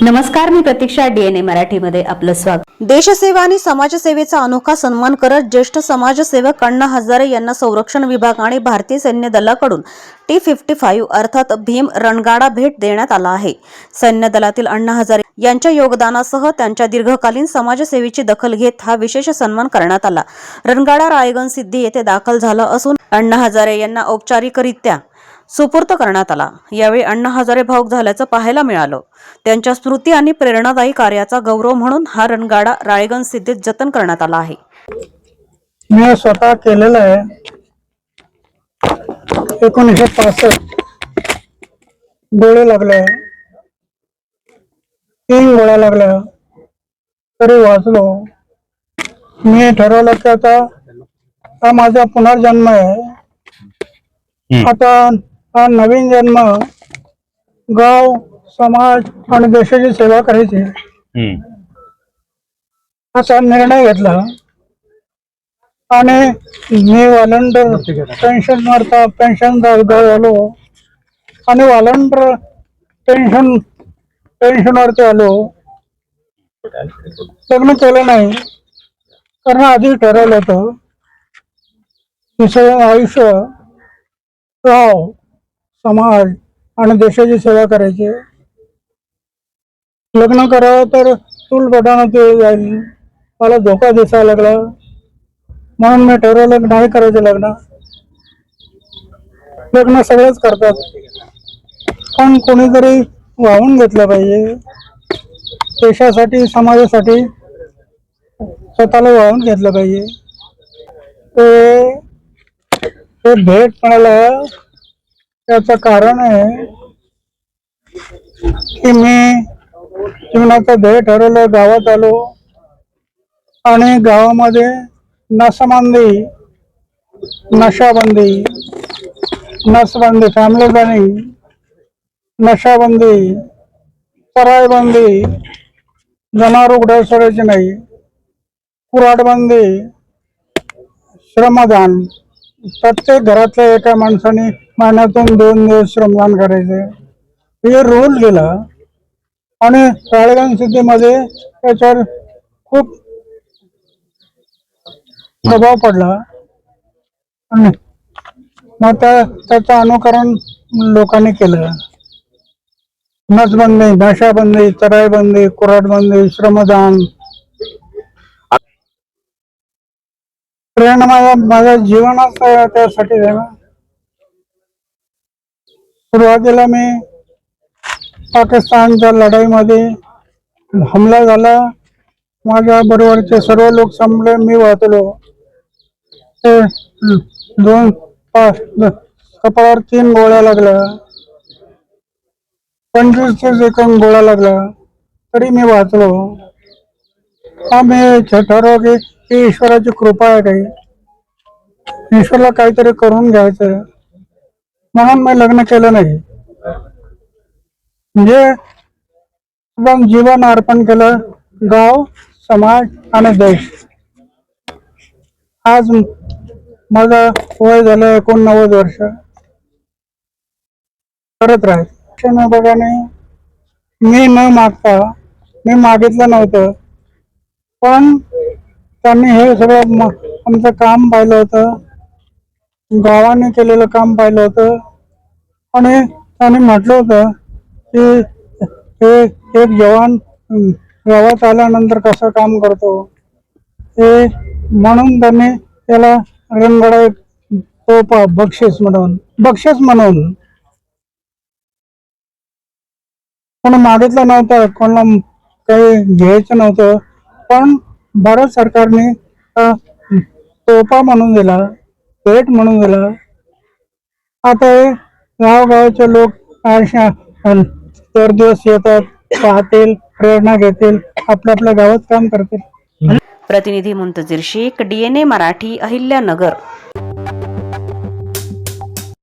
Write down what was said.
नमस्कार, मी प्रतीक्षा. DNA मराठीमध्ये आपलं स्वागत. देशसेवा आणि समाजसेवेचा अनोखा सन्मान करत ज्येष्ठ समाजसेवक अण्णा हजारे यांना संरक्षण विभाग आणि भारतीय सैन्य दलाकडून T-55 अर्थात भीम रणगाडा भेट देण्यात आला आहे. सैन्य दलातील अण्णा हजारे यांच्या योगदानासह त्यांच्या दीर्घकालीन समाजसेवेची दखल घेत हा विशेष सन्मान करण्यात आला. रणगाडा राळेगण सिद्धी येथे दाखल झाला असून अण्णा हजारे यांना औपचारिकरित्या सुपूर्द करण्यात आला. यावेळी अण्णा हजारे भावुक झाल्याचं पाहायला मिळालं. त्यांच्या स्मृती आणि प्रेरणादायी कार्याचा गौरव म्हणून हा रणगाडा राळेगण सिद्धीत जतन करण्यात आला आहे. मी स्वतः केलेलं आहे. 1965 गोळे लागले, 3 गोळ्या लागल्या तरी वाचलो. मी ठरवलं की आता हा माझा पुनर्जन्म आहे. आता हा नवीन जन्म गाव, समाज आणि देशाची सेवा करायची असा निर्णय घेतला आणि मी व्हॉलंटियर पेन्शनदार झालो आणि व्हॉलंटियर पेन्शनवरती आलो. लग्न केलं नाही कारण आधी ठरवलं होतं तिचं आयुष्य गाव, समाज आणि देशाची सेवा करायची. लग्न करावं तर चूल बटाणं ते जाईल, मला धोका दिसायला लागला म्हणून मी ठरवलं नाही करायचं लग्न. लग्न सगळेच करतात पण कोणीतरी वाहून घेतलं पाहिजे. देशासाठी, समाजासाठी स्वतःला वाहून घेतलं पाहिजे. ते भेट मिळालं त्याचं कारण आहे की मी जीवनाचं ध्येय ठरवलं, गावात आलो आणि गावामध्ये नसबंदी, फॅमिली प्लॅनिंग, नशाबंदी, चराईबंदी, जनावर उघड्यावर सोडायचे नाही, कुऱ्हाडबंदी, श्रमदान. प्रत्येक घरातल्या एका माणसाने महिन्यातून 2 दिवस श्रमदान करायचे हे रूल केला आणि राळेगण सिद्धीमध्ये त्याच्यावर खूप प्रभाव पडला आणि मग त्याचं अनुकरण लोकांनी केलं. नसबंदी, नशाबंदी, चराईबंदी, कुऱ्हाडबंदी, श्रमदान. प्रेरणा माझ्या जीवनाच त्यासाठी आहे ना. सुरुवातीला मी पाकिस्तानच्या लढाईमध्ये हमला झाला, माझ्या बरोबरचे सर्व लोक संपले, मी वाचलो. कपाळावर 3 गोळ्या लागल्या, 25 गोळ्या लागल्या तरी मी वाचलो. मी ठरवलं की ईश्वराची कृपा आहे, काही ईश्वरला काहीतरी करून घ्यायचं म्हणून मी लग्न केलं नाही. म्हणजे जीवन अर्पण केलं गाव, समाज आणि देश. आज माझं वय झालं 89 वर्ष. करत राहायचं विभागाने मी न मागता, मी मागितलं नव्हतं पण त्यांनी हे सगळं आमचं काम पाहिलं होतं, गावाने केलेलं काम पाहिलं होतं आणि त्यांनी म्हटलं होतं की एक जवान गावात आल्यानंतर कसं काम करतो हे, म्हणून त्यांनी त्याला रणगाडा तोफा बक्षीस म्हणून कोणी मागितलं नव्हतं, कोणाला काही घ्यायचं नव्हतं पण भारत सरकारने तोफा म्हणून दिला, भेट म्हणून दिला. आता हे गावगावचे लोक दर दिवस येतात, पाहतील, प्रेरणा घेतील, आपल्या गावात काम करतील. प्रतिनिधी मुंतजीर शेख, DNA मराठी, अहिल्यानगर.